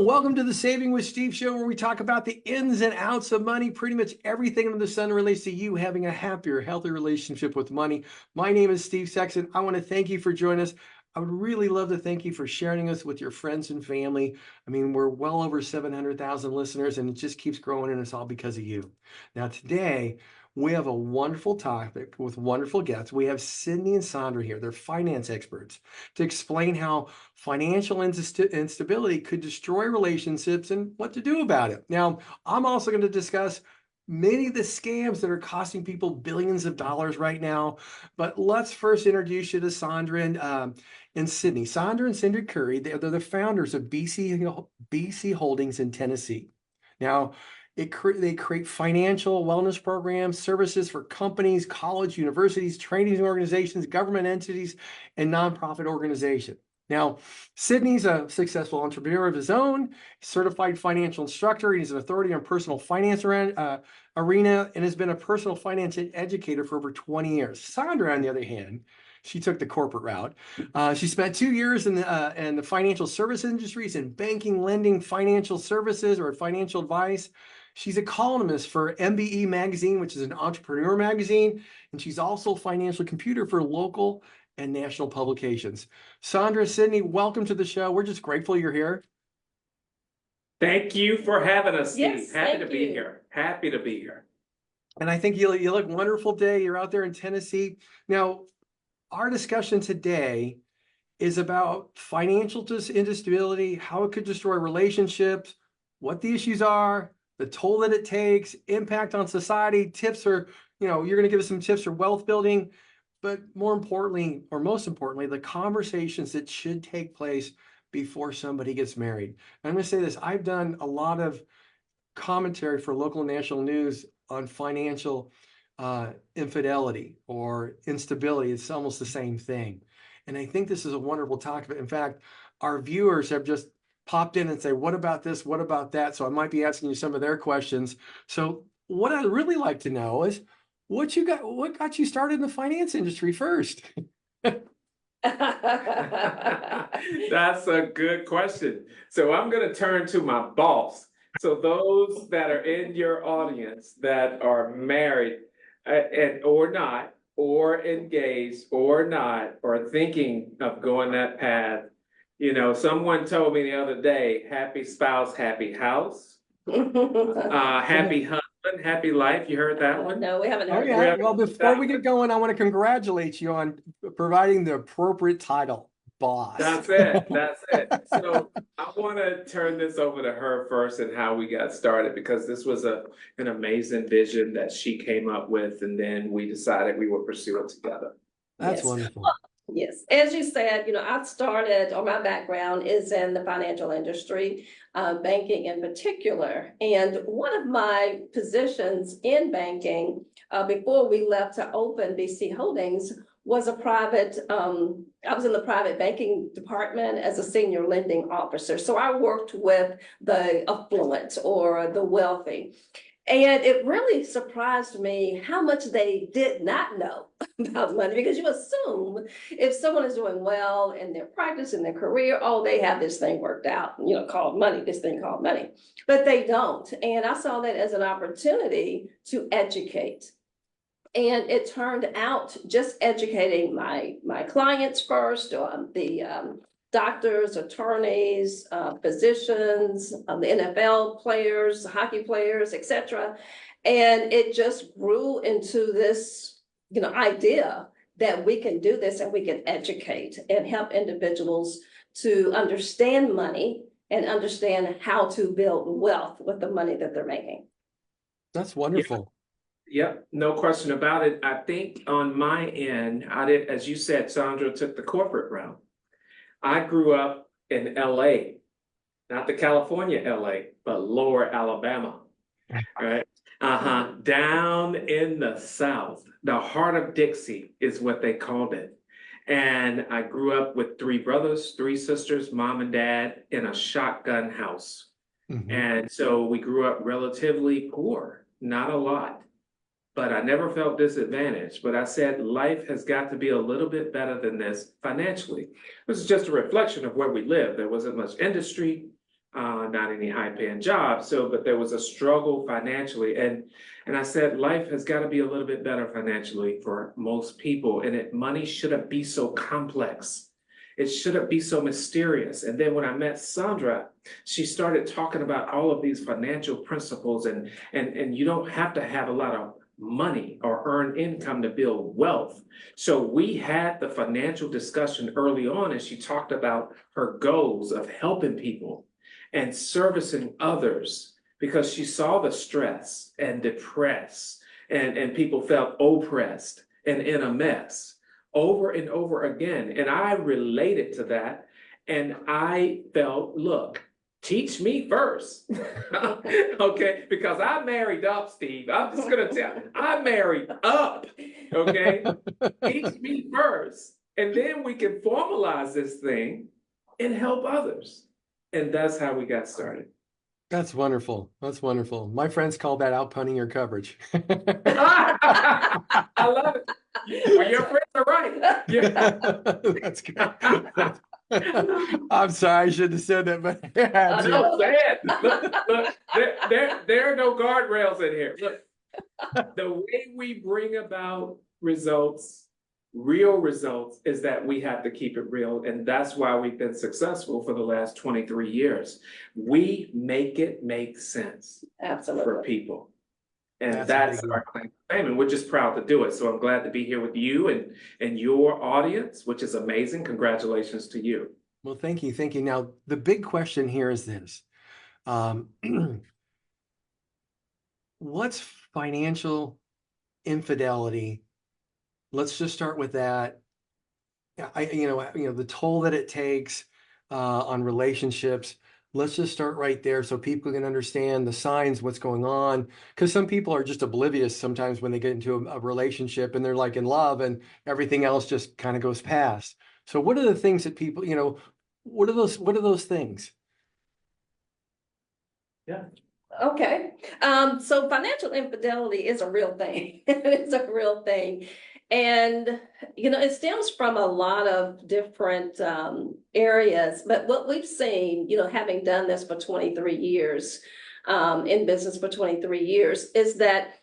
Hello, welcome to the Saving with Steve show, where we talk about the ins and outs of money, pretty much everything under the sun relates to you having a happier, healthier relationship with money. My name is Steve Sexton. I want to thank you for joining us. I would really love to thank you for sharing us with your friends and family. I mean, we're well over 700,000 listeners, and it just keeps growing, and it's all because of you. Now, today, we have a wonderful topic with wonderful guests. We have Sidney and Saundra here. They're finance experts to explain how financial instability could destroy relationships and what to do about it. Now, I'm also going to discuss many of the scams that are costing people billions of dollars right now. But let's first introduce you to Saundra and Sidney. Saundra and Sidney Curry, they're the founders of BC Holdings in Tennessee. Now, they create financial wellness programs, services for companies, college, universities, training organizations, government entities, and nonprofit organizations. Now, Sidney's a successful entrepreneur of his own, certified financial instructor. He's an authority on personal finance arena and has been a personal finance educator for over 20 years. Saundra, on the other hand, she took the corporate route. She spent 2 years in the financial service industries in banking, lending, financial services, or financial advice. She's a columnist for MBE magazine, which is an entrepreneur magazine, and she's also a financial computer for local and national publications. Saundra, Sidney, welcome to the show. We're just grateful you're here. Thank you for having us, Steve. Yes, Happy to thank be you. here. Happy to be here. And I think you look wonderful today. You're out there in Tennessee. Now, our discussion today is about financial instability, how it could destroy relationships, what the issues are, the toll that it takes, impact on society, tips for, you're going to give us some tips for wealth building, but more importantly, or most importantly, the conversations that should take place before somebody gets married. And I'm going to say this, I've done a lot of commentary for local and national news on financial infidelity or instability. It's almost the same thing. And I think this is a wonderful topic. In fact, our viewers have just popped in and say, what about this? What about that? So I might be asking you some of their questions. So what I'd really like to know is what got you started in the finance industry first? That's a good question. So I'm going to turn to my boss. So those that are in your audience that are married or not, or engaged or not, or thinking of going that path, someone told me the other day, happy spouse, happy house, happy husband, happy life. You heard that one? No, we haven't heard Okay. that. Well, before we get going, I want to congratulate you on providing the appropriate title, boss. That's it. That's it. So I want to turn this over to her first and how we got started, because this was an amazing vision that she came up with, and then we decided we would pursue it together. That's Yes. wonderful. Yes, as you said, I started, or my background is in the financial industry, banking in particular. And one of my positions in banking, before we left to open BC Holdings, was I was in the private banking department as a senior lending officer. So I worked with the affluent or the wealthy. And it really surprised me how much they did not know about money, because you assume if someone is doing well in their practice, in their career, oh, they have this thing worked out, called money, this thing called money, but they don't. And I saw that as an opportunity to educate. And it turned out just educating my clients first, the doctors, attorneys, physicians, the NFL players, hockey players, etc. And it just grew into this, idea that we can do this and we can educate and help individuals to understand money and understand how to build wealth with the money that they're making. That's wonderful. Yep, no question about it. I think on my end, as you said, Saundra took the corporate route. I grew up in LA, not the California LA, but lower Alabama, right? Down in the South, the heart of Dixie is what they called it. And I grew up with 3 brothers, 3 sisters, mom and dad, in a shotgun house. Mm-hmm. And so we grew up relatively poor, not a lot. But I never felt disadvantaged. But I said, life has got to be a little bit better than this financially. This is just a reflection of where we live. There wasn't much industry. not any high-paying job. So, but there was a struggle financially, and I said life has got to be a little bit better financially for most people, and money shouldn't be so complex. It shouldn't be so mysterious. And then when I met Saundra, she started talking about all of these financial principles, and you don't have to have a lot of money or earn income to build wealth. So we had the financial discussion early on, and she talked about her goals of helping people and servicing others, because she saw the stress and depressed, and people felt oppressed and in a mess over and over again. And I related to that, and I felt, look, teach me first. Okay, because I married up, Steve. I'm just gonna tell you, I married up. Okay, teach me first, and then we can formalize this thing and help others. And that's how we got started. That's wonderful. That's wonderful. My friends call that outpunning your coverage. I love it. Well, your friends are right. Yeah. That's good. I'm sorry, I shouldn't have said that, but I know, say it. Look, there are no guardrails in here. Look, the way we bring about results, real results, is that we have to keep it real. And that's why we've been successful for the last 23 years. We make it make sense for people. And that's our claim to fame, and we're just proud to do it. So I'm glad to be here with you and your audience, which is amazing. Congratulations to you. Well, thank you. Thank you. Now, the big question here is this. What's financial infidelity? Let's just start with that. You know, the toll that it takes on relationships. Let's just start right there so people can understand the signs, what's going on. Because some people are just oblivious sometimes when they get into a relationship and they're like in love and everything else just kind of goes past. So what are the things that people, you know, what are those things? Yeah. Okay. So financial infidelity is a real thing. It's a real thing. And, you know, it stems from a lot of different areas. But what we've seen, you know, having done this for 23 years, in business for 23 years, is that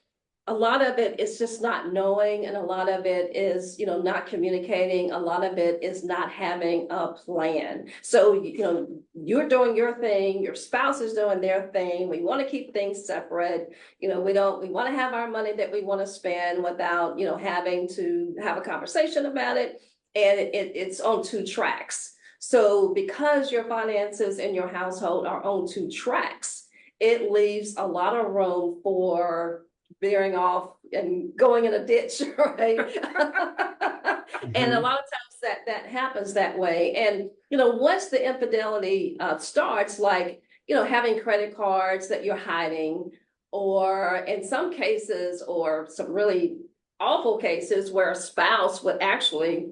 a lot of it is just not knowing, and a lot of it is, you know, not communicating. A lot of it is not having a plan. So, you know, you're doing your thing, your spouse is doing their thing. We want to keep things separate. You know, we want to have our money that we want to spend without, you know, having to have a conversation about it. And it's on two tracks. So because your finances in your household are on two tracks, it leaves a lot of room for veering off and going in a ditch, right? And a lot of times that happens that way. And, you know, once the infidelity starts, like, you know, having credit cards that you're hiding, or in some cases, or some really awful cases where a spouse would actually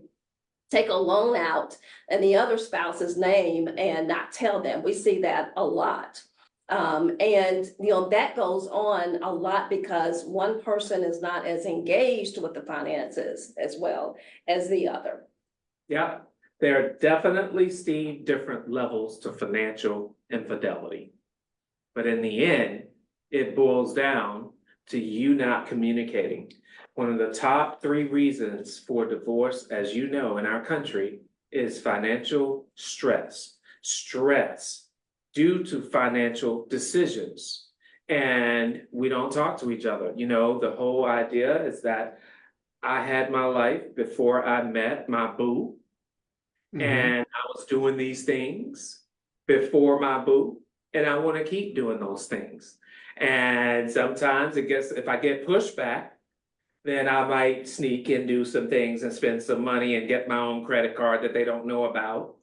take a loan out in the other spouse's name and not tell them. We see that a lot. And, you know, that goes on a lot because one person is not as engaged with the finances as well as the other. Yeah, there are definitely, Steve, different levels to financial infidelity. But in the end, it boils down to you not communicating. One of the top 3 reasons for divorce, as you know, in our country, is financial stress. Stress due to financial decisions. And we don't talk to each other. You know, the whole idea is that I had my life before I met my boo. Mm-hmm. And I was doing these things before my boo. And I want to keep doing those things. And sometimes it gets, if I get pushback, then I might sneak and do some things and spend some money and get my own credit card that they don't know about.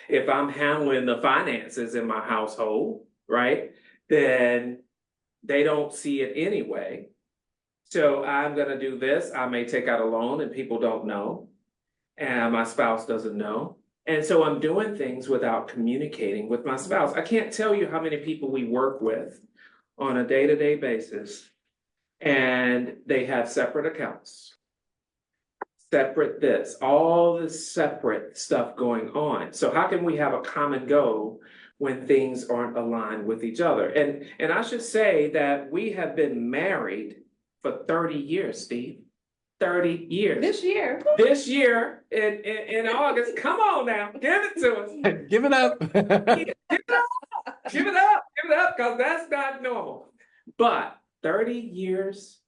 If I'm handling the finances in my household, right, then they don't see it anyway. So I'm going to do this. I may take out a loan and people don't know, and my spouse doesn't know. And so I'm doing things without communicating with my spouse. I can't tell you how many people we work with on a day-to-day basis, and they have separate accounts. Separate this, all this separate stuff going on. So how can we have a common goal when things aren't aligned with each other. And I should say that we have been married for 30 years, Steve. 30 years. This year. This year in August. Come on now, give it to us. Give it up. Give it up, because that's not normal. But 30 years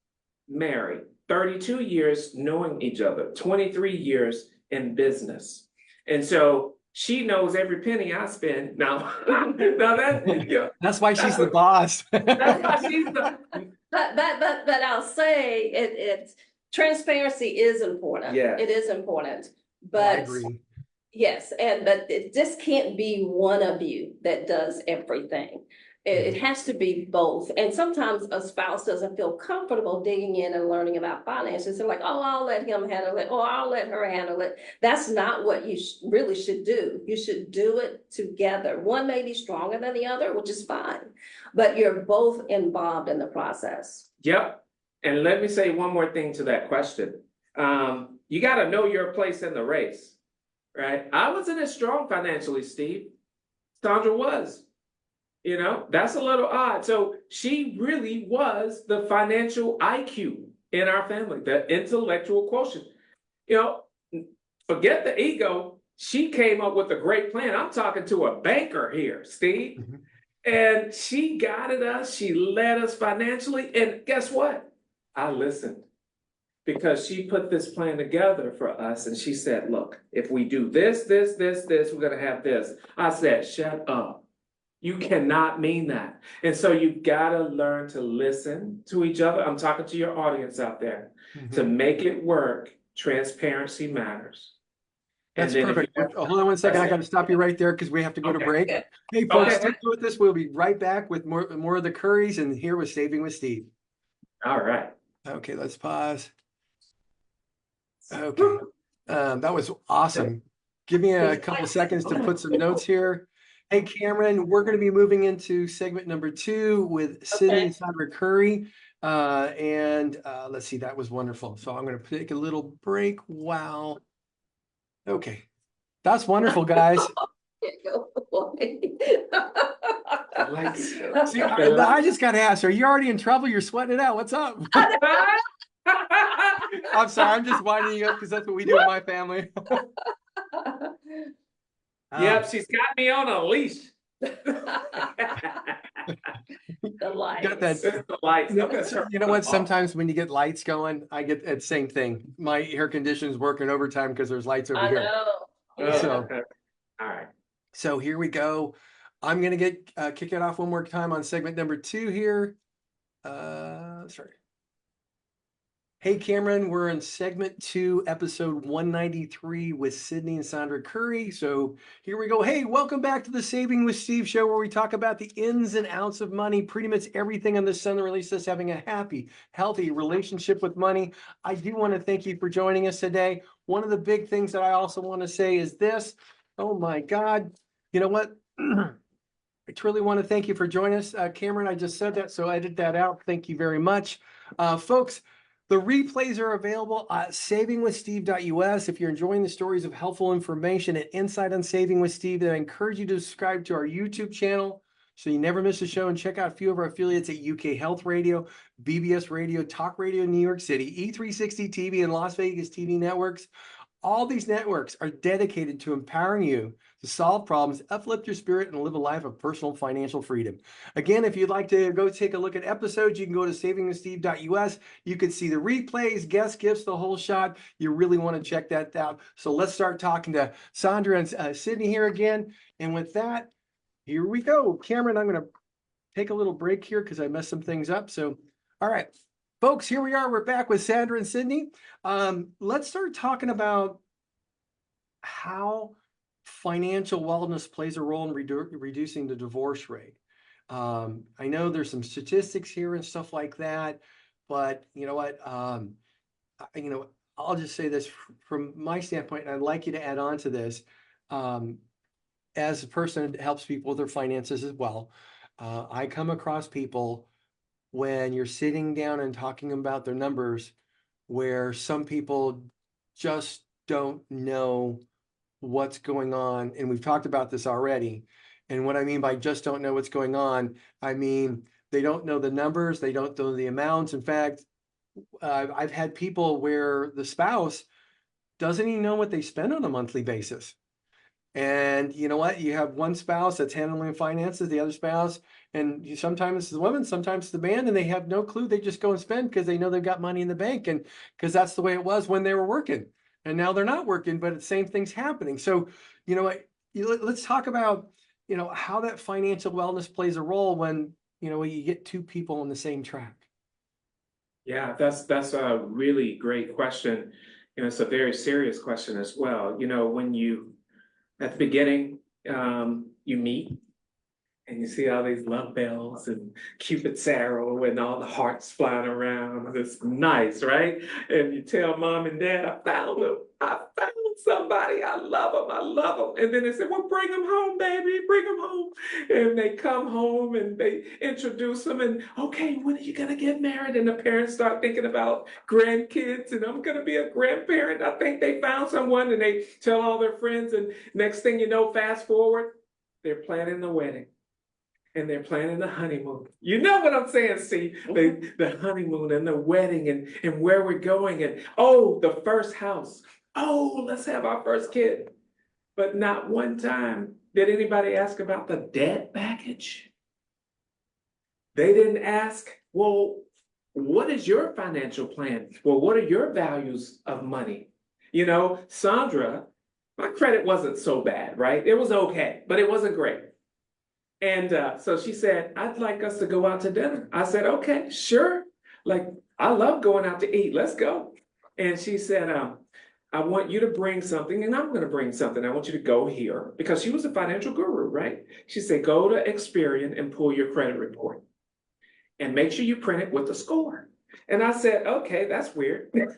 married, 32 years knowing each other, 23 years in business. And so she knows every penny I spend. Now, That's why she's the boss. That's why she's the. But I'll say it's transparency is important. Yes. It is important. I But agree. yes, but it just can't be one of you that does everything. It has to be both. And sometimes a spouse doesn't feel comfortable digging in and learning about finances. They're like, oh, I'll let him handle it, or I'll let her handle it. That's not what you really should do. You should do it together. One may be stronger than the other, which is fine, but you're both involved in the process. Yep. And let me say one more thing to that question. You got to know your place in the race, right? I wasn't as strong financially, Steve. Saundra was. You know, that's a little odd. So she really was the financial IQ in our family, the intellectual quotient. You know, forget the ego. She came up with a great plan. I'm talking to a banker here, Steve. Mm-hmm. And she guided us. She led us financially. And guess what? I listened because she put this plan together for us. And she said, look, if we do this, we're going to have this. I said, shut up. You cannot mean that. And so you gotta learn to listen to each other. I'm talking to your audience out there. Mm-hmm. To make it work, transparency matters. That's perfect. Hold on one second. I got to stop you right there because we have to go to break. Hey, folks, stick with this. We'll be right back with more of the Currys and here with Saving with Steve. All right. Okay, let's pause. Okay. That was awesome. Give me a couple seconds to put some notes here. Hey, Cameron, we're going to be moving into segment number 2 with Sidney and Saudra Curry. Let's see, that was wonderful. So I'm going to take a little break. Wow. Okay. That's wonderful, guys. See, I just got to ask, are you already in trouble? You're sweating it out. What's up? I'm sorry. I'm just winding you up because that's what we do in my family. Yep, she's got me on a leash. The lights. Got that. The lights. You know what? Sometimes when you get lights going, I get the same thing. My air conditioning is working overtime because there's lights over here. Know. So, all right. So here we go. I'm gonna kick it off one more time on segment number 2 here. Sorry. Hey, Cameron, we're in segment 2, episode 193 with Sidney and Saudra Curry. So here we go. Hey, welcome back to the Saving with Steve show, where we talk about the ins and outs of money, pretty much everything on the sun that relates to us having a happy, healthy relationship with money. I do want to thank you for joining us today. One of the big things that I also want to say is this. Oh my God. You know what? I truly want to thank you for joining us. Cameron, I just said that, so edit that out. Thank you very much. Folks, the replays are available at savingwithsteve.us. If you're enjoying the stories of helpful information and insight on Saving with Steve, then I encourage you to subscribe to our YouTube channel so you never miss a show, and check out a few of our affiliates at UK Health Radio, BBS Radio, Talk Radio in New York City, E360 TV, and Las Vegas TV networks. All these networks are dedicated to empowering you to solve problems, uplift your spirit, and live a life of personal financial freedom. Again, if you'd like to go take a look at episodes, you can go to savingwithsteve.us. You can see the replays, guest gifts, the whole shot. You really want to check that out. So let's start talking to Saundra and Sidney here again. And with that, here we go. Cameron, I'm going to take a little break here because I messed some things up. So, all right. Folks, here we are. We're back with Saundra and Sidney. Let's start talking about how financial wellness plays a role in reducing the divorce rate. I know there's some statistics here and stuff like that, but you know what? I'll just say this from my standpoint, and I'd like you to add on to this. As a person that helps people with their finances as well, I come across people when you're sitting down and talking about their numbers, where some people just don't know what's going on. And we've talked about this already. And what I mean by just don't know what's going on, I mean, they don't know the numbers, they don't know the amounts. In fact, I've had people where the spouse doesn't even know what they spend on a monthly basis. And you know what? You have one spouse that's handling finances, the other spouse, and sometimes it's the woman, sometimes it's the man, and they have no clue. They just go and spend because they know they've got money in the bank, and because that's the way it was when they were working. And now they're not working, but the same thing's happening. So, you know what? Let's talk about, how that financial wellness plays a role when, you get two people on the same track. Yeah, that's a really great question. It's a very serious question as well. When you at the beginning, you meet and you see all these love bells and Cupid's arrow and all the hearts flying around. It's nice, right? And you tell mom and dad, I found them. I found somebody. I love them. I love them. And then they say, well, bring them home, baby. Bring them home. And they come home and they introduce them. And okay, when are you going to get married? And the parents start thinking about grandkids. And I'm going to be a grandparent. I think they found someone. And they tell all their friends. And next thing you know, fast forward, they're planning the wedding. And they're planning the honeymoon. You know what I'm saying, Steve? The honeymoon and the wedding and where we're going. And oh, the first house. Oh, let's have our first kid. But not one time did anybody ask about the debt package. They didn't ask, well, what is your financial plan? Well, what are your values of money? Saundra, my credit wasn't so bad, right? It was okay, but it wasn't great. And so she said, I'd like us to go out to dinner. I said, okay, sure. Like, I love going out to eat. Let's go. And she said, I want you to bring something, and I'm going to bring something. I want you to go here, because she was a financial guru, right? She said, go to Experian and pull your credit report. And make sure you print it with the score. And I said, okay, that's weird. We're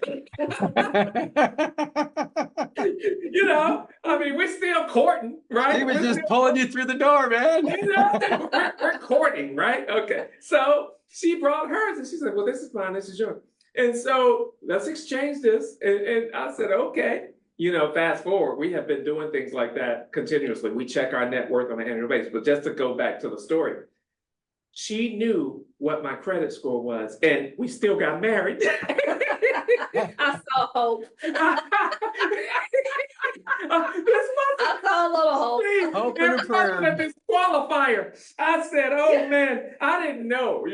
still courting, right? He was just pulling you through the door, man. We're courting, right? Okay. So she brought hers and she said, well, this is mine, this is yours. And so let's exchange this. And I said, okay. Fast forward, we have been doing things like that continuously. We check our net worth on an annual basis. But just to go back to the story, she knew what my credit score was, and we still got married. I saw hope. I saw a little hope. Hope and a prayer. A disqualifier. I said, oh man, I didn't know,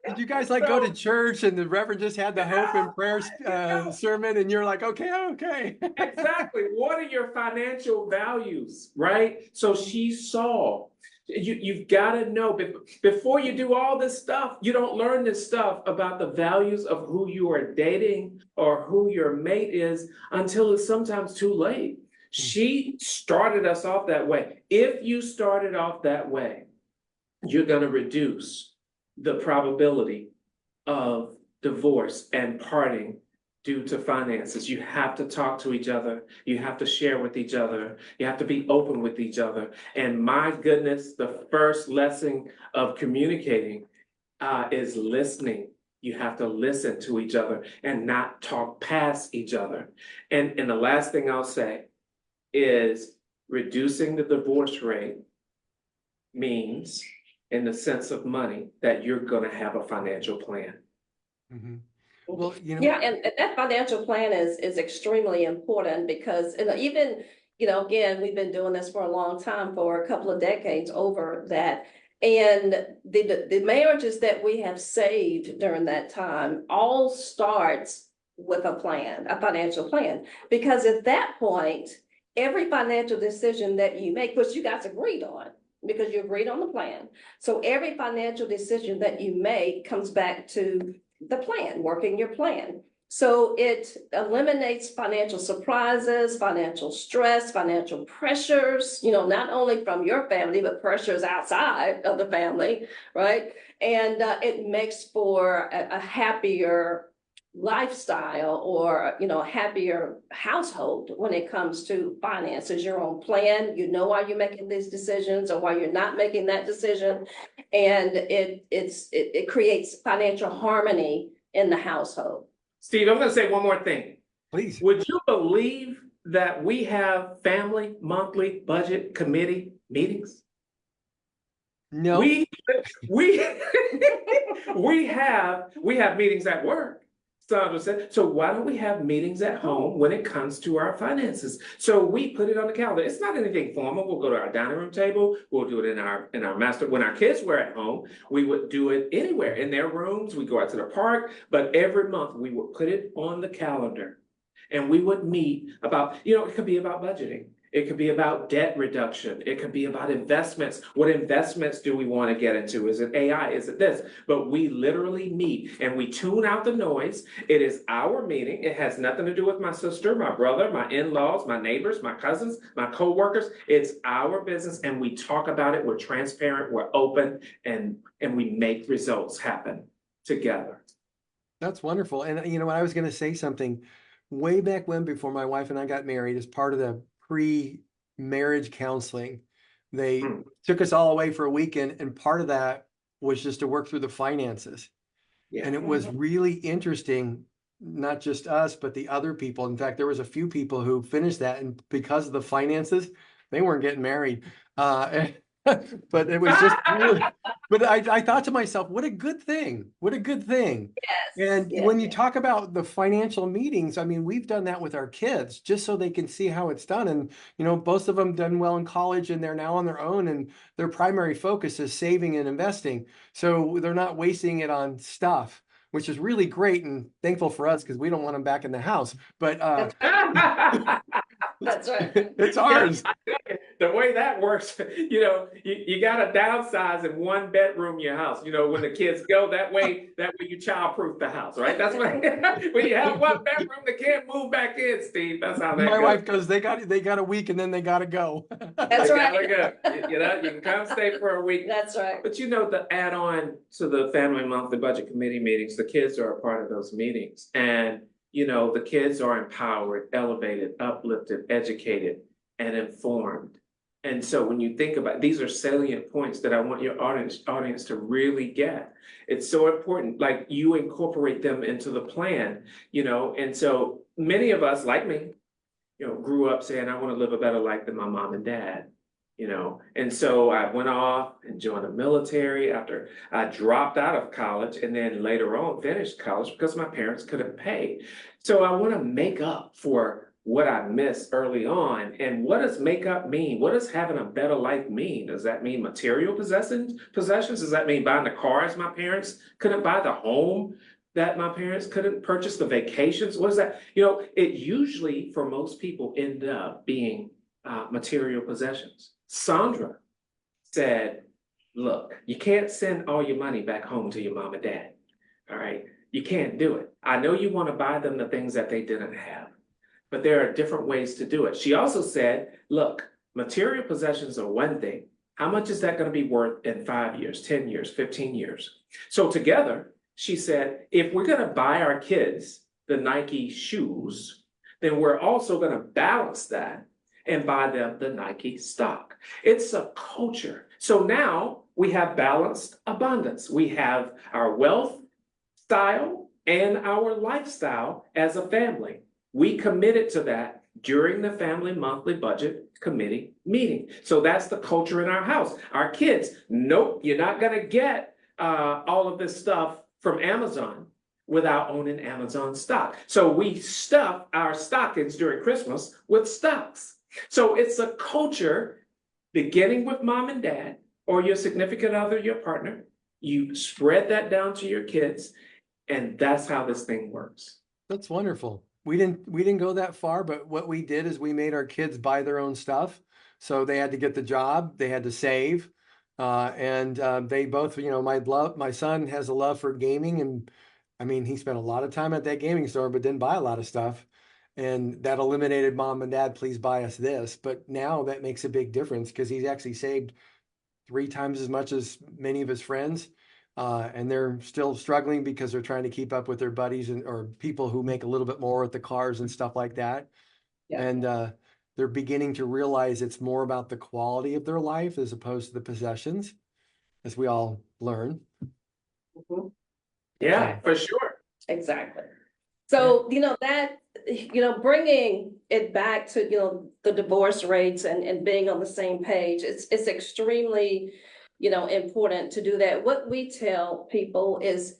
Did you guys go to church and the Reverend just had the hope and prayer sermon and you're like, okay. Exactly. What are your financial values, right? So she saw. You've got to know before you do all this stuff, you don't learn this stuff about the values of who you are dating or who your mate is until it's sometimes too late. She started us off that way. If you started off that way, you're going to reduce the probability of divorce and parting due to finances. You have to talk to each other. You have to share with each other. You have to be open with each other. And my goodness, the first lesson of communicating is listening. You have to listen to each other and not talk past each other. And the last thing I'll say is reducing the divorce rate means, in the sense of money, that you're going to have a financial plan. Mm-hmm. Well, yeah, and that financial plan is extremely important because even, again, we've been doing this for a long time, for a couple of decades over that. And the marriages that we have saved during that time all starts with a plan, a financial plan, because at that point, every financial decision that you make, which you guys agreed on, because you agreed on the plan. So every financial decision that you make comes back to the plan, working your plan. So it eliminates financial surprises, financial stress, financial pressures, not only from your family, but pressures outside of the family, right? And it makes for a happier lifestyle, or a happier household when it comes to finances. Your own plan, why you're making these decisions or why you're not making that decision, and it creates financial harmony in the household. Steve, I'm going to say one more thing. Please. Would you believe that we have family monthly budget committee Meetings. No. We we have meetings at work. Saundra said, so why don't we have meetings at home when it comes to our finances? So we put it on the calendar. It's not anything formal. We'll go to our dining room table. We'll do it in our master. When our kids were at home, we would do it anywhere in their rooms. We go out to the park, but every month we would put it on the calendar, and we would meet about, it could be about budgeting. It could be about debt reduction. It could be about investments. What investments do we want to get into? Is it AI? Is it this? But we literally meet and we tune out the noise. It is our meeting. It has nothing to do with my sister, my brother, my in-laws, my neighbors, my cousins, my co-workers. It's our business, and we talk about it. We're transparent. We're open, and we make results happen together. That's wonderful. And I was going to say something way back when, before my wife and I got married, as part of the pre-marriage counseling, they took us all away for a weekend, and part of that was just to work through the finances. Yeah. And it was really interesting, not just us, but the other people. In fact, there was a few people who finished that, and because of the finances, they weren't getting married. But it was just really, but I thought to myself, what a good thing. What a good thing. Yes. And when you talk about the financial meetings, I mean, we've done that with our kids just so they can see how it's done. And, both of them done well in college, and they're now on their own, and their primary focus is saving and investing. So they're not wasting it on stuff, which is really great and thankful for us, because we don't want them back in the house. But That's right. it's ours. The way that works, you got to downsize in one bedroom in your house. When the kids go, that way you childproof the house, right? That's what when you have one bedroom, they can't move back in, Steve. That's how that My goes. wife goes, they got a week, and then they got to go. That's right. You can come stay for a week. That's right. But the add-on to the family monthly budget committee meetings, the kids are a part of those meetings. And, the kids are empowered, elevated, uplifted, educated, and informed. And so when you think about, these are salient points that I want your audience to really get. It's so important, like you incorporate them into the plan, and so many of us, like me, grew up saying, I want to live a better life than my mom and dad. And so I went off and joined the military after I dropped out of college, and then later on finished college because my parents couldn't pay. So I want to make up for what I missed early on. And what does make up mean? What does having a better life mean? Does that mean material possessions? Does that mean buying the cars my parents couldn't buy, the home that my parents couldn't purchase, the vacations? What is that? It usually, for most people, end up being material possessions. Saundra said, look, you can't send all your money back home to your mom and dad. All right. You can't do it. I know you want to buy them the things that they didn't have, but there are different ways to do it. She also said, look, material possessions are one thing. How much is that going to be worth in 5 years, 10 years, 15 years? So together, she said, if we're going to buy our kids the Nike shoes, then we're also going to balance that and buy them the Nike stock. It's a culture. So now we have balanced abundance. We have our wealth style and our lifestyle as a family. We committed to that during the family monthly budget committee meeting. So that's the culture in our house. Our kids, nope, you're not going to get all of this stuff from Amazon without owning Amazon stock. So we stuff our stockings during Christmas with stocks. So it's a culture beginning with mom and dad or your significant other, your partner. You spread that down to your kids, and that's how this thing works. That's wonderful. We didn't go that far, but what we did is we made our kids buy their own stuff. So they had to get the job, they had to save. And they both, my son has a love for gaming, and I mean, he spent a lot of time at that gaming store, but didn't buy a lot of stuff. And that eliminated mom and dad, please buy us this. But now that makes a big difference, because he's actually saved 3 times as much as many of his friends. And they're still struggling because they're trying to keep up with their buddies or people who make a little bit more with the cars and stuff like that. Yeah. And they're beginning to realize it's more about the quality of their life as opposed to the possessions, as we all learn. Mm-hmm. Yeah, for sure. Exactly. So, that bringing it back to, the divorce rates and being on the same page, it's extremely, important to do that. What we tell people is,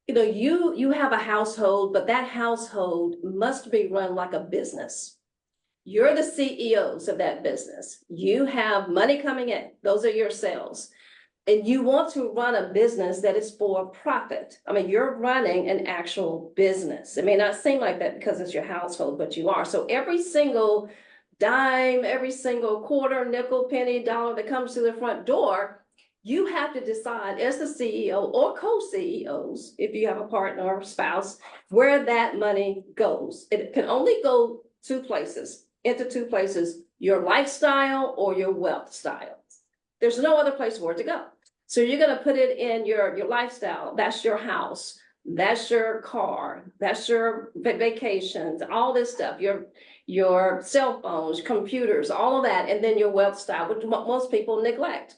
you have a household, but that household must be run like a business. You're the CEOs of that business. You have money coming in. Those are your sales. And you want to run a business that is for profit. I mean, you're running an actual business. It may not seem like that because it's your household, but you are. So every single dime, every single quarter, nickel, penny, dollar that comes through the front door, you have to decide as the CEO or co-CEOs, if you have a partner or spouse, where that money goes. It can only go into two places, your lifestyle or your wealth style. There's no other place for it to go. So you're going to put it in your lifestyle. That's your house. That's your car. That's your vacations, all this stuff, your cell phones, computers, all of that. And then your wealth style, which most people neglect.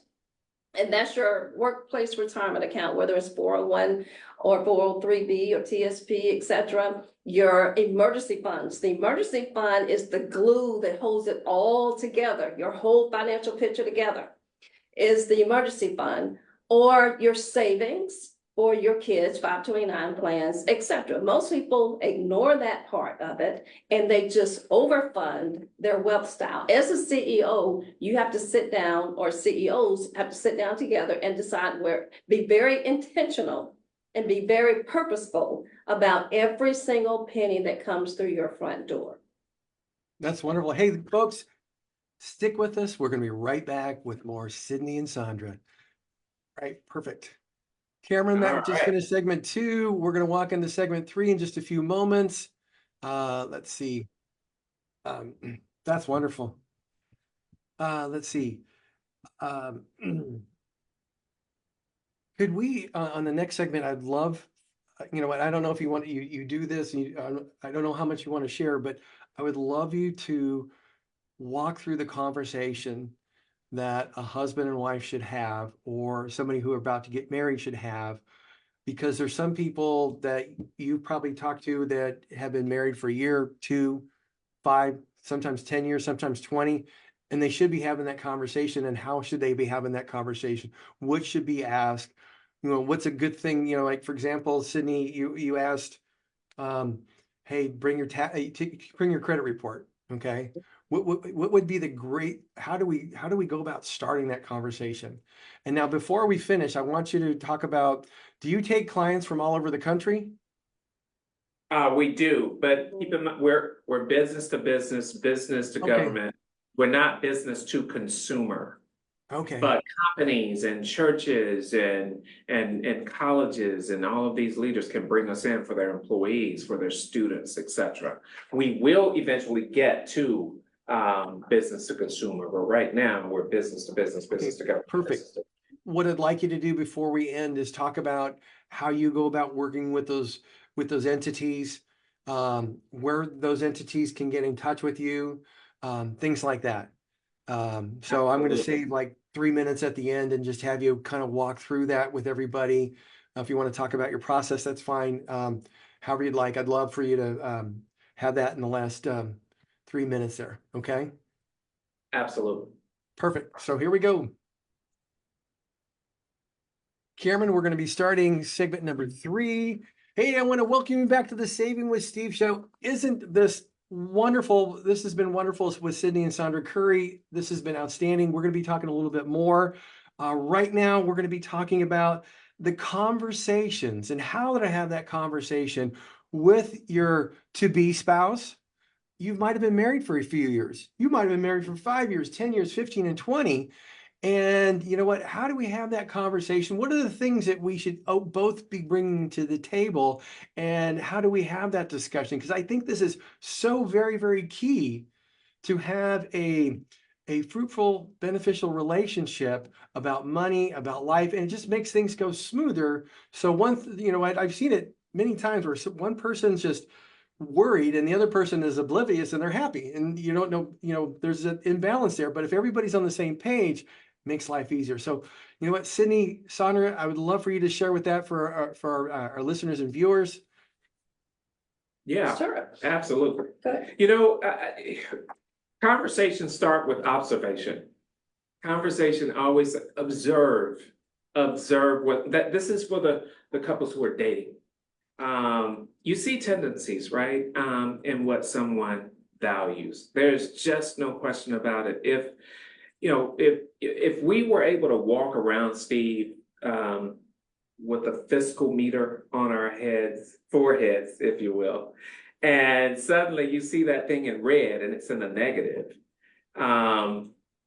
And that's your workplace retirement account, whether it's 401 or 403B or TSP, et cetera. Your emergency funds. The emergency fund is the glue that holds it all together, your whole financial picture together. Is the emergency fund, or your savings for your kids, 529 plans, etc. Most people ignore that part of it and they just overfund their wealth style. As a CEO, you have to sit down, or CEOs have to sit down together and decide be very intentional and be very purposeful about every single penny that comes through your front door. That's wonderful. Hey, folks, stick with us. We're going to be right back with more Sidney and Saundra. Right, perfect. Cameron, that just finished segment 2. We're going to walk into segment 3 in just a few moments. Let's see. That's wonderful. Let's see. Could we, on the next segment, I'd love, I don't know if you want, you do this, and I don't know how much you want to share, but I would love you to walk through the conversation that a husband and wife should have, or somebody who are about to get married should have, because there's some people that you've probably talked to that have been married for a year, 2, 5, sometimes 10 years, sometimes 20, and they should be having that conversation. And how should they be having that conversation? What should be asked? What's a good thing? Like, for example, Sidney, you asked, hey, bring your credit report. Okay. What would be the great, how do we go about starting that conversation? And now, before we finish, I want you to talk about, do you take clients from all over the country? We do, but keep in mind, we're business to business, business to Okay. government. We're not business to consumer. Okay. But companies and churches and colleges and all of these leaders can bring us in for their employees, for their students, etc. We will eventually get to business to consumer, but right now we're business to business, business to government. Perfect. What I'd like you to do before we end is talk about how you go about working with those entities, where those entities can get in touch with you, things like that. So I'm going to save like 3 minutes at the end and just have you kind of walk through that with everybody. If you want to talk about your process, that's fine. However you'd like. I'd love for you to have that in the last 3 minutes there. Okay. Absolutely. Perfect. So here we go. Cameron, we're going to be starting segment number 3. Hey, I want to welcome you back to the Saving with Steve show. Isn't this wonderful? This has been wonderful with Sidney and Saudra Curry. This has been outstanding. We're going to be talking a little bit more. Right now, we're going to be talking about the conversations and how to have that conversation with your to-be spouse. You might have been married for a few years. You might have been married for 5 years, 10 years, 15 and 20. And you know what? How do we have that conversation? What are the things that we should both be bringing to the table? And how do we have that discussion? Because I think this is so very, very key to have a fruitful, beneficial relationship about money, about life, and it just makes things go smoother. So I've seen it many times where one person's just worried and the other person is oblivious and they're happy, and you don't know, there's an imbalance there. But if everybody's on the same page, it makes life easier. So you know what, Sidney, Saundra, I would love for you to share with that for our listeners and viewers. Yeah, Sure. absolutely. Good. You know, conversations start with observation. Conversation always observe what that this is for the couples who are dating. You see tendencies, right? In what someone values. There's just no question about it. If we were able to walk around, Steve, with a fiscal meter on our foreheads, if you will, and suddenly you see that thing in red and it's in the negative,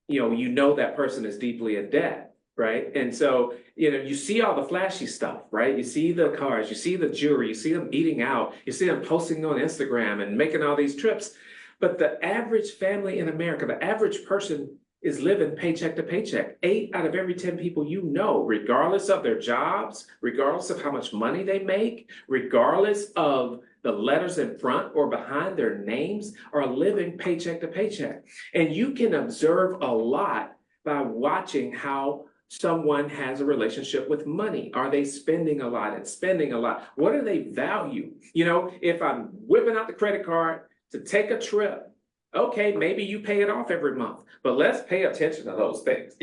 you know that person is deeply in debt, right? And so, you see all the flashy stuff, right? You see the cars, you see the jewelry, you see them eating out, you see them posting on Instagram and making all these trips. But the average family in America, the average person is living paycheck to paycheck. 8 out of every 10 people regardless of their jobs, regardless of how much money they make, regardless of the letters in front or behind their names, are living paycheck to paycheck. And you can observe a lot by watching how someone has a relationship with money. Are they spending a lot and spending a lot? What do they value? If I'm whipping out the credit card to take a trip, okay, maybe you pay it off every month, but let's pay attention to those things.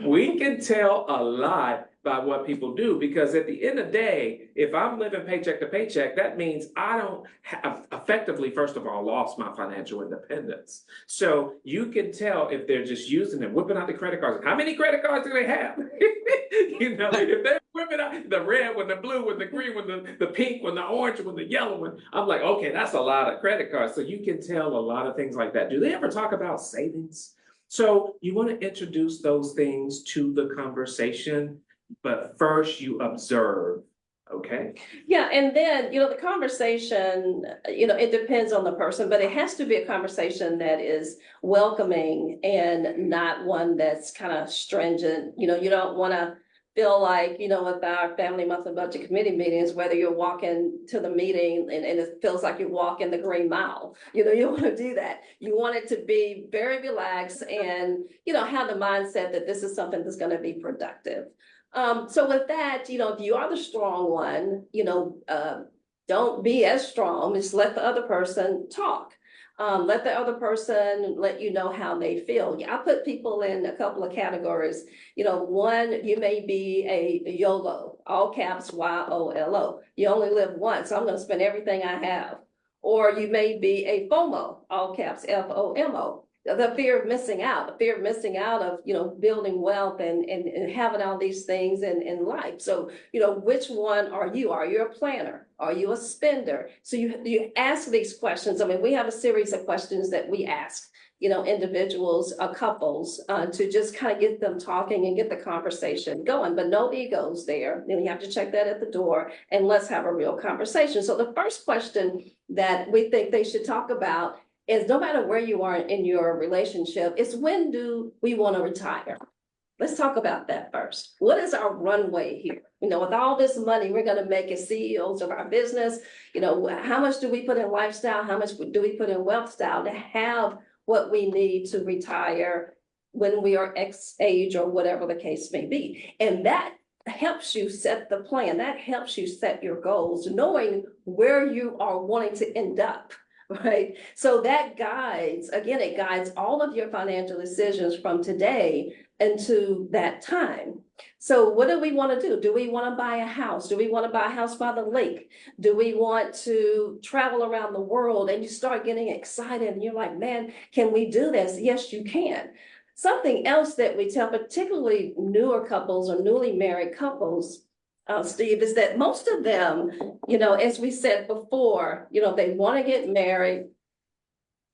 We can tell a lot by what people do, because at the end of the day, if I'm living paycheck to paycheck, that means I don't have effectively, first of all, lost my financial independence. So you can tell if they're just using and whipping out the credit cards. How many credit cards do they have? If they're whipping out the red one, the blue one, the green one, the pink one, the orange one, the yellow one, I'm like, okay, that's a lot of credit cards. So you can tell a lot of things like that. Do they ever talk about savings? So you want to introduce those things to the conversation, but first you observe, okay? Yeah, and then, the conversation, it depends on the person, but it has to be a conversation that is welcoming and not one that's kind of stringent. You don't want to feel like, with our family monthly budget committee meetings, whether you're walking to the meeting and it feels like you're walking the Green Mile, you don't want to do that. You want it to be very relaxed and, have the mindset that this is something that's going to be productive. So with that, if you are the strong one, don't be as strong, just let the other person talk. Let the other person let you know how they feel. I put people in a couple of categories. One, you may be a YOLO, all caps YOLO. You only live once, so I'm going to spend everything I have. Or you may be a FOMO, all caps FOMO. The fear of missing out, of, building wealth and having all these things in life. So, which one are you? Are you a planner? Are you a spender? So you ask these questions. I mean, we have a series of questions that we ask, individuals, couples, to just kind of get them talking and get the conversation going, but no egos there. Then you have to check that at the door and let's have a real conversation. So the first question that we think they should talk about is, no matter where you are in your relationship, it's when do we want to retire? Let's talk about that first. What is our runway here? With all this money we're going to make as CEOs of our business, how much do we put in lifestyle? How much do we put in wealth style to have what we need to retire when we are X age or whatever the case may be? And that helps you set the plan. That helps you set your goals, knowing where you are wanting to end up. Right. So that guides all of your financial decisions from today into that time. So what do we want to do? Do we want to buy a house? Do we want to buy a house by the lake? Do we want to travel around the world? And you start getting excited and you're like, man, can we do this? Yes, you can. Something else that we tell, particularly newer couples or newly married couples, Steve, is that most of them, as we said before, they want to get married.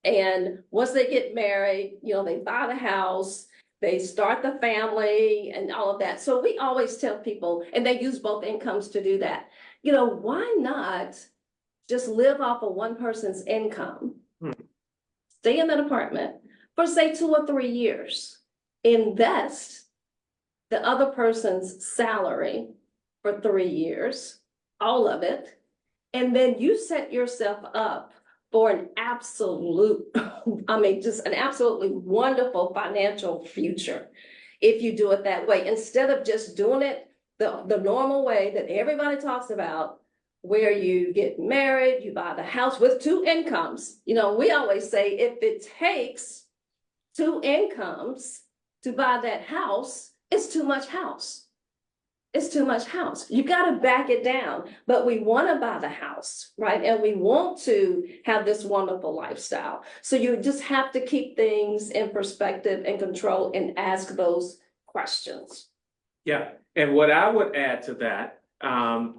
And once they get married, they buy the house, they start the family and all of that. So we always tell people, and they use both incomes to do that. Why not just live off of one person's income, stay in that apartment for say 2 or 3 years, invest the other person's salary for 3 years, all of it, and then you set yourself up for an absolute, just an absolutely wonderful financial future if you do it that way, instead of just doing it the normal way that everybody talks about, where you get married, you buy the house with two incomes. You know, we always say if it takes two incomes to buy that house, it's too much house. It's too much house. You got to back it down, but we want to buy the house, right? And we want to have this wonderful lifestyle. So you just have to keep things in perspective and control and ask those questions. Yeah, and what I would add to that, and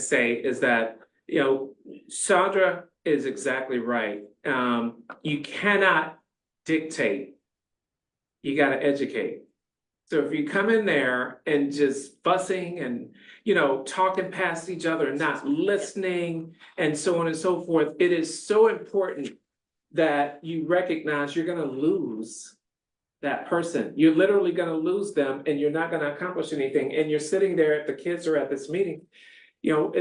say is that, you know, Saundra is exactly right. You cannot dictate, you got to educate. So if you come in there and just fussing and, you know, talking past each other and not listening and so on and so forth, it is so important that you recognize you're going to lose that person. You're literally going to lose them and you're not going to accomplish anything. And you're sitting there, if the kids are at this meeting, you know,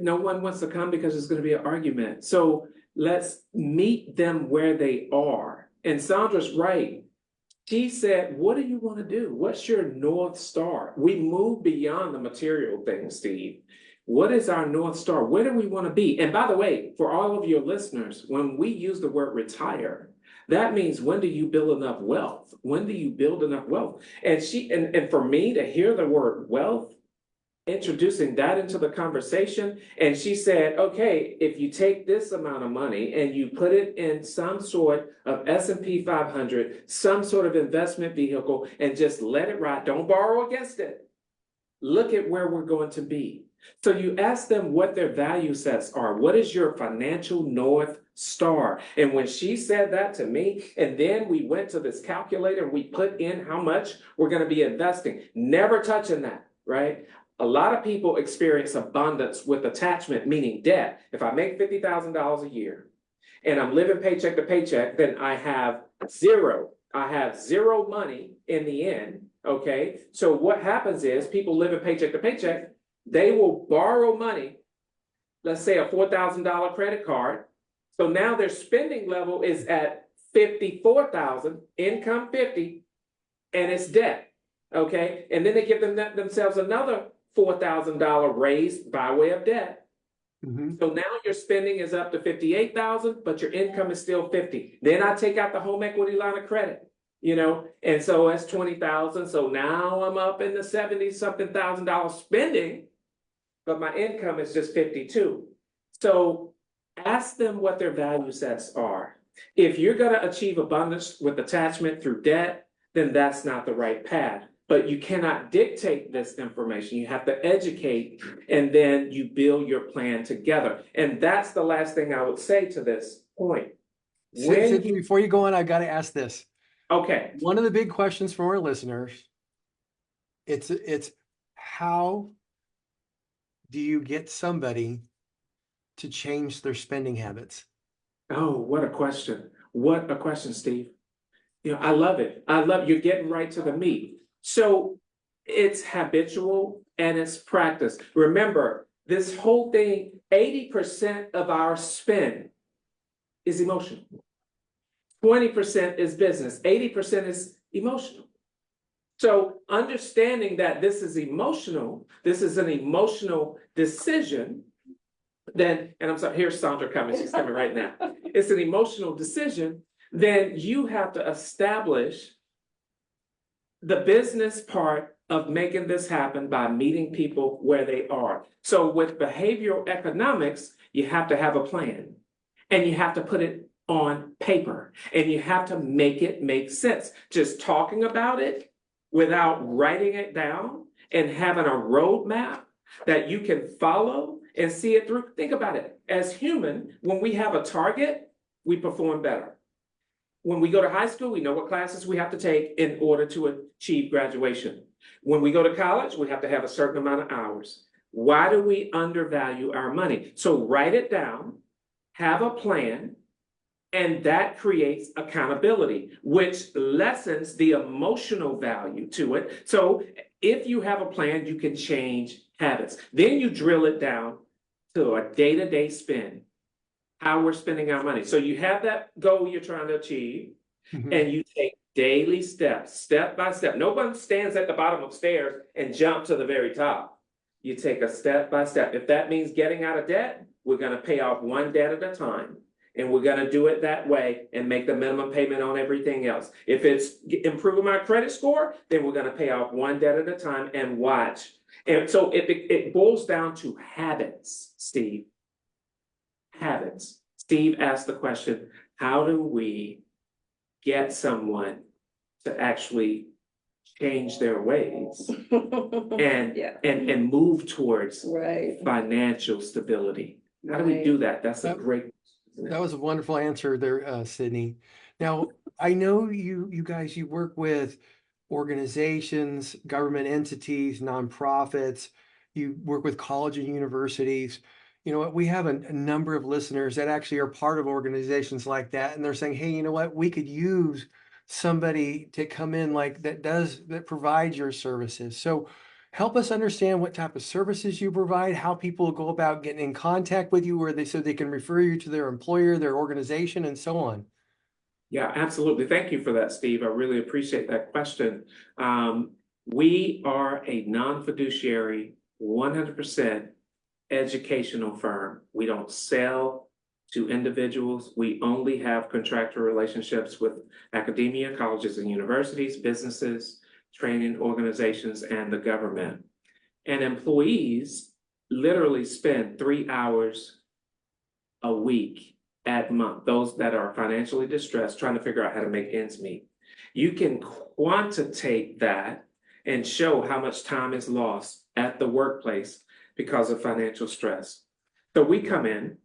no one wants to come because it's going to be an argument. So let's meet them where they are. And Saundra's right. She said, what do you want to do? What's your North Star? We move beyond the material things, Steve. What is our North Star? Where do we want to be? And by the way, for all of your listeners, when we use the word retire, that means when do you build enough wealth? When do you build enough wealth? And for me to hear the word wealth, introducing that into the conversation, and she said, okay, if you take this amount of money and you put it in some sort of S&P 500, some sort of investment vehicle, and just let it ride, don't borrow against it. Look at where we're going to be. So you ask them what their value sets are. What is your financial North Star? And when she said that to me, and then we went to this calculator and we put in how much we're going to be investing, never touching that, right? A lot of people experience abundance with attachment, meaning debt. If I make $50,000 a year and I'm living paycheck to paycheck, then I have zero. I have zero money in the end, okay? So what happens is people living paycheck to paycheck, they will borrow money, let's say a $4,000 credit card. So now their spending level is at $54,000, income 50, and it's debt, okay? And then they give themselves another $4,000 raise by way of debt. Mm-hmm. So now your spending is up to $58,000, but your income is still 50. Then I take out the home equity line of credit, you know, and so that's 20,000. So now I'm up in the 70-something thousand dollars spending, but my income is just 52. So ask them what their value sets are. If you're going to achieve abundance with attachment through debt, then that's not the right path. But you cannot dictate this information. You have to educate, and then you build your plan together. And that's the last thing I would say to this point. Sidney, before you go on, I've got to ask this. Okay. One of the big questions from our listeners, it's how do you get somebody to change their spending habits? Oh, what a question. What a question, Steve. You know, I love it. You're getting right to the meat. So it's habitual and it's practice. Remember, this whole thing, 80% of our spend is emotional. 20% is business, 80% is emotional. So understanding that this is emotional, this is an emotional decision, then, and I'm sorry, here's Saundra coming, she's coming right now. It's an emotional decision, then you have to establish the business part of making this happen by meeting people where they are. So with behavioral economics, you have to have a plan and you have to put it on paper and you have to make it make sense. Just talking about it without writing it down and having a roadmap that you can follow and see it through. Think about it. As human, when we have a target, we perform better. When we go to high school, we know what classes we have to take in order to achieve graduation. When we go to college, we have to have a certain amount of hours. Why do we undervalue our money? So write it down, have a plan, and that creates accountability, which lessens the emotional value to it. So if you have a plan, you can change habits. Then you drill it down to a day-to-day spend. How we're spending our money. So you have that goal you're trying to achieve, and you take daily steps, step by step. No one stands at the bottom of stairs and jump to the very top. You take a step by step. If that means getting out of debt, we're gonna pay off one debt at a time. And we're gonna do it that way and make the minimum payment on everything else. If it's improving my credit score, then we're gonna pay off one debt at a time and watch. And so it boils down to habits, Steve. Habits. Steve asked the question, how do we get someone to actually change their ways and Yeah. and move towards Right. financial stability? How do we do that? That's a great. That was a wonderful answer there, Sidney. Now, I know you guys, you work with organizations, government entities, nonprofits, you work with college and universities. You know what, we have a number of listeners that actually are part of organizations like that, and they're saying, hey, you know what, we could use somebody to come in like that provides your services. So help us understand what type of services you provide, how people go about getting in contact with you, so they can refer you to their employer, their organization, and so on. Yeah, absolutely. Thank you for that, Steve. I really appreciate that question. We are a non-fiduciary, 100% educational firm. We don't sell to individuals. We only have contractual relationships with academia, colleges and universities, businesses, training organizations, and the government. And employees literally spend 3 hours a week at month, those that are financially distressed, trying to figure out how to make ends meet. You can quantitate that and show how much time is lost at the workplace because of financial stress. So we come in,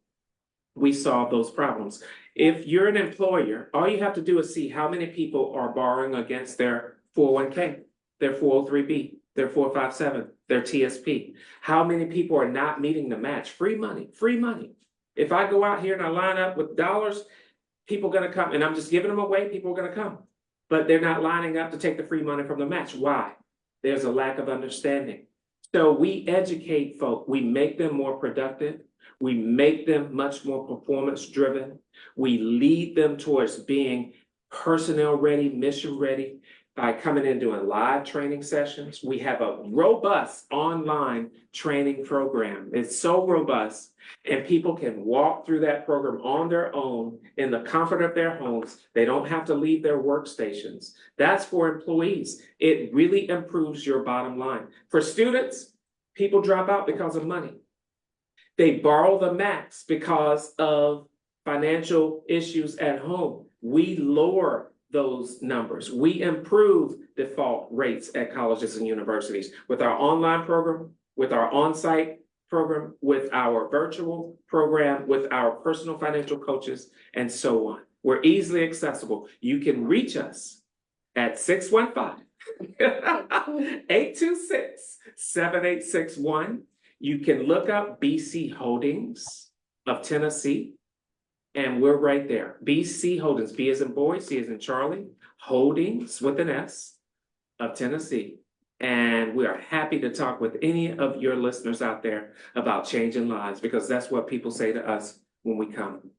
we solve those problems. If you're an employer, all you have to do is see how many people are borrowing against their 401k, their 403b, their 457, their TSP. How many people are not meeting the match? Free money, free money. If I go out here and I line up with dollars, people are gonna come, and I'm just giving them away, people are gonna come. But they're not lining up to take the free money from the match. Why? There's a lack of understanding. So we educate folk, we make them more productive, we make them much more performance driven, we lead them towards being personnel ready, mission ready by coming in doing live training sessions. We have a robust online training program. It's so robust, and people can walk through that program on their own in the comfort of their homes. They don't have to leave their workstations. That's for employees. It really improves your bottom line. For students, people drop out because of money. They borrow the max because of financial issues at home. We lower those numbers. We improve default rates at colleges and universities with our online program, with our on-site program, with our virtual program, with our personal financial coaches, and so on. We're easily accessible. You can reach us at 615-826-7861. You can look up BC Holdings of Tennessee, and we're right there. BC Holdings, B as in boy, C as in Charlie, Holdings with an S of Tennessee. And we are happy to talk with any of your listeners out there about changing lives, because that's what people say to us when we come.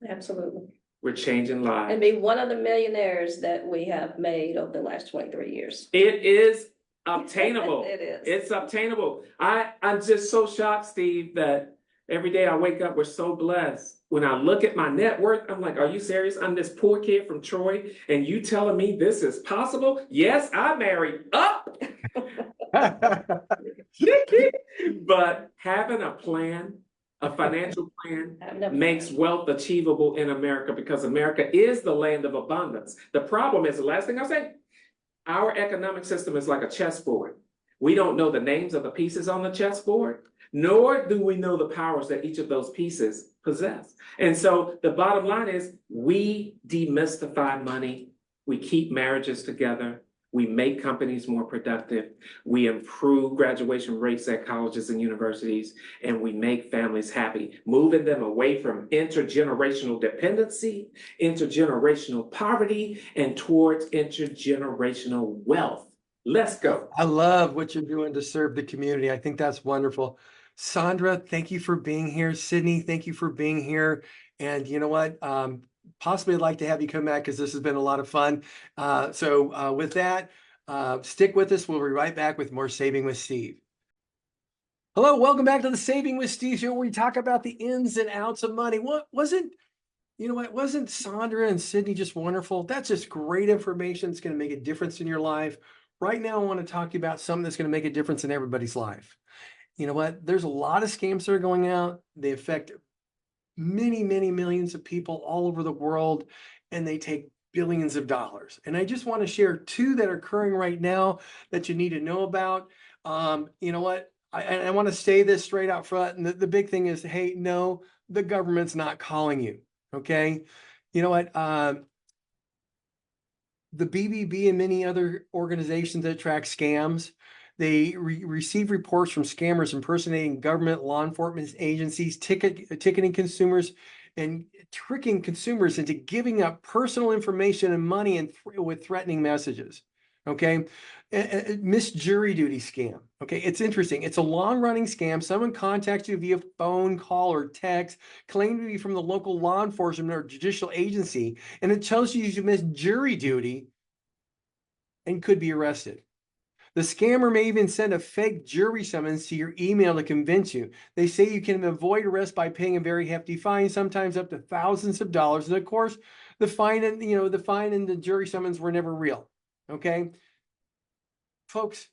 Absolutely. We're changing lives. And be one of the millionaires that we have made over the last 23 years. It is obtainable. It is. It's obtainable. I'm just so shocked, Steve, that every day I wake up, we're so blessed. When I look at my net worth, I'm like, are you serious? I'm this poor kid from Troy, and you telling me this is possible? Yes, I married up. But having a plan, a financial plan, makes wealth achievable in America, because America is the land of abundance. The problem is, the last thing I'll say, our economic system is like a chessboard. We don't know the names of the pieces on the chessboard, nor do we know the powers that each of those pieces possess. And so the bottom line is, we demystify money, we keep marriages together, we make companies more productive, we improve graduation rates at colleges and universities, and we make families happy, moving them away from intergenerational dependency, intergenerational poverty, and towards intergenerational wealth. Let's go. I love what you're doing to serve the community. I think that's wonderful. Saundra, thank you for being here. Sidney, thank you for being here. And you know what? Possibly I'd like to have you come back, because this has been a lot of fun. With that, stick with us. We'll be right back with more Saving with Steve. Hello, welcome back to the Saving with Steve show, where we talk about the ins and outs of money. Wasn't Saundra and Sidney just wonderful? That's just great information. It's going to make a difference in your life. Right now, I want to talk to you about something that's going to make a difference in everybody's life. You know what? There's a lot of scams that are going out. They affect many, many millions of people all over the world, and they take billions of dollars. And I just want to share two that are occurring right now that you need to know about. You know what? I want to say this straight out front. And the big thing is, hey, no, the government's not calling you. Okay. You know what? The BBB and many other organizations that track scams, they receive reports from scammers impersonating government, law enforcement agencies, ticketing consumers, and tricking consumers into giving up personal information and money and with threatening messages. Okay. Missed jury duty scam. Okay. It's interesting. It's a long running scam. Someone contacts you via phone call or text, claiming to be from the local law enforcement or judicial agency, and it tells you you missed jury duty and could be arrested. The scammer may even send a fake jury summons to your email to convince you. They say you can avoid arrest by paying a very hefty fine, sometimes up to thousands of dollars. And of course, the fine and the jury summons were never real. Okay, folks,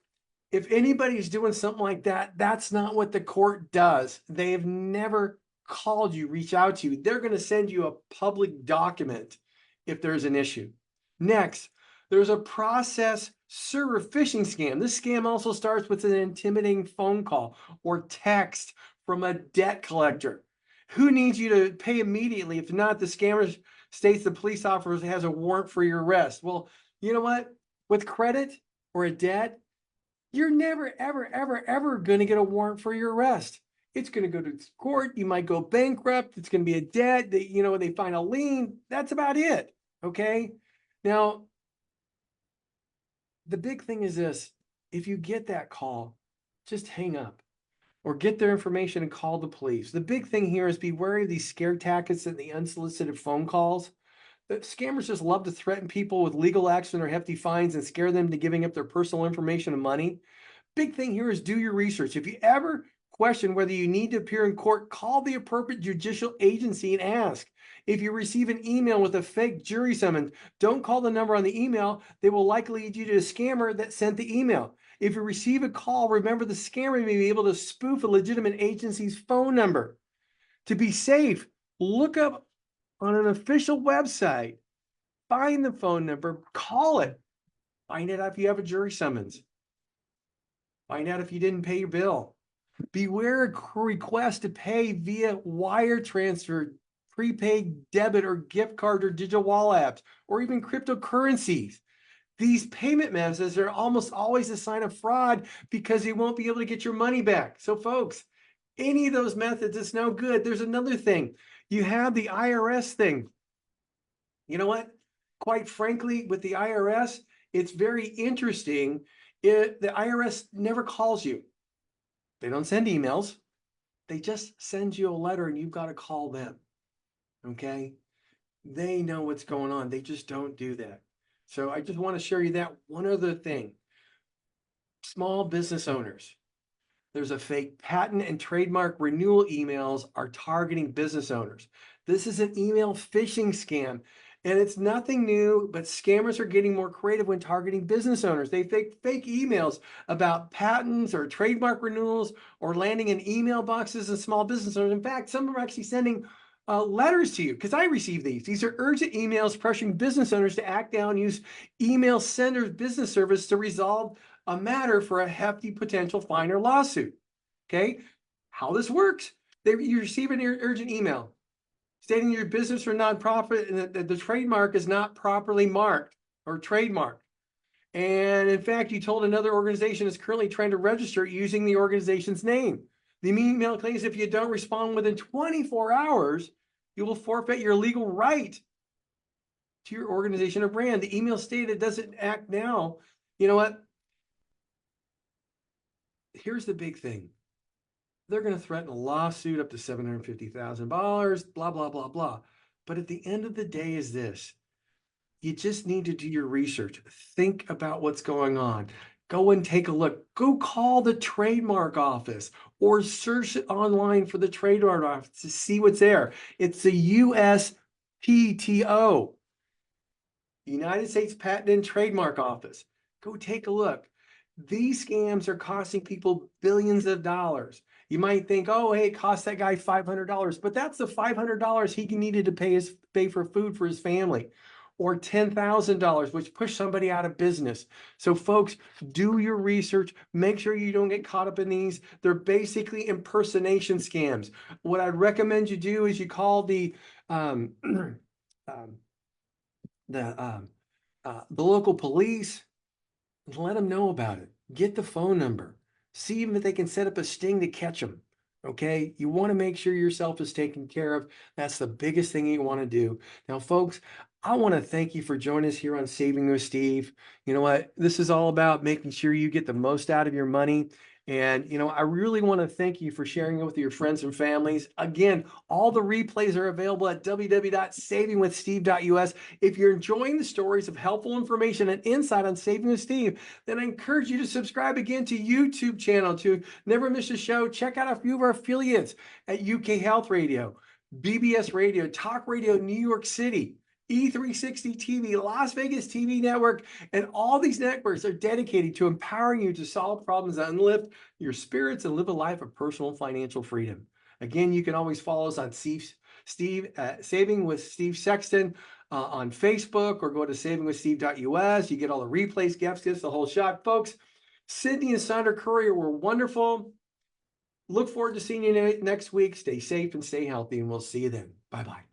if anybody's doing something like that, that's not what the court does. They have never called you, reach out to you. They're going to send you a public document if there's an issue. Next, there's a process server phishing scam. This scam also starts with an intimidating phone call or text from a debt collector. Who needs you to pay immediately? If not, the scammer states the police officer has a warrant for your arrest. Well, you know what? With credit or a debt, you're never, ever, ever, ever going to get a warrant for your arrest. It's going to go to court. You might go bankrupt. It's going to be a debt that, they find a lien. That's about it. Okay. Now, the big thing is this: if you get that call, just hang up or get their information and call the police. The big thing here is be wary of these scare tactics and the unsolicited phone calls. The scammers just love to threaten people with legal action or hefty fines and scare them to giving up their personal information and money. Big thing here is do your research. If you ever question whether you need to appear in court, call the appropriate judicial agency and ask. If you receive an email with a fake jury summons, don't call the number on the email. They will likely lead you to a scammer that sent the email. If you receive a call, remember the scammer may be able to spoof a legitimate agency's phone number. To be safe, look up on an official website, find the phone number, call it, find out if you have a jury summons, find out if you didn't pay your bill. Beware of requests to pay via wire transfer, prepaid debit or gift card or digital wallet apps, or even cryptocurrencies. These payment methods are almost always a sign of fraud because you won't be able to get your money back. So folks, any of those methods, it's no good. There's another thing. You have the IRS thing. You know what? Quite frankly, with the IRS, it's very interesting. The IRS never calls you. They don't send emails. They just send you a letter and you've got to call them. Okay? They know what's going on. They just don't do that. So I just want to share you that one other thing. Small business owners. There's a fake patent and trademark renewal emails are targeting business owners. This is an email phishing scam. And it's nothing new, but scammers are getting more creative when targeting business owners. They fake emails about patents or trademark renewals or landing in email boxes of small business owners. In fact, some are actually sending letters to you, because I receive these. These are urgent emails pressuring business owners to act now and use email senders business service to resolve a matter for a hefty potential fine or lawsuit. Okay, how this works: you receive an urgent email stating your business or nonprofit and that the trademark is not properly marked or trademarked. And in fact, you told another organization is currently trying to register using the organization's name. The email claims if you don't respond within 24 hours, you will forfeit your legal right to your organization or brand. The email stated it doesn't act now. You know what? Here's the big thing. They're going to threaten a lawsuit up to $750,000, blah, blah, blah, blah. But at the end of the day is this: you just need to do your research. Think about what's going on. Go and take a look. Go call the trademark office or search it online for the trademark office to see what's there. It's the USPTO, United States Patent and Trademark Office. Go take a look. These scams are costing people billions of dollars. You might think, oh, hey, it cost that guy $500, but that's the $500 he needed to pay for food for his family, or $10,000, which pushed somebody out of business. So folks, do your research. Make sure you don't get caught up in these. They're basically impersonation scams. What I'd recommend you do is you call the local police and let them know about it. Get the phone number. See if they can set up a sting to catch them. Okay, you want to make sure yourself is taken care of. That's the biggest thing you want to do. Now, folks, I want to thank you for joining us here on Saving with Steve. You know what? This is all about making sure you get the most out of your money. And, I really want to thank you for sharing it with your friends and families. Again, all the replays are available at www.savingwithsteve.us. If you're enjoying the stories of helpful information and insight on Saving with Steve, then I encourage you to subscribe again to YouTube channel to never miss a show. Check out a few of our affiliates at UK Health Radio, BBS Radio, Talk Radio, New York City, E360 TV, Las Vegas TV network, and all these networks are dedicated to empowering you to solve problems that uplift your spirits and live a life of personal financial freedom. Again, you can always follow us on Saving with Steve Sexton on Facebook, or go to savingwithsteve.us. You get all the replays, guest tips, the whole shot, folks. Sidney and Saudra Curry were wonderful. Look forward to seeing you next week. Stay safe and stay healthy, and we'll see you then. Bye-bye.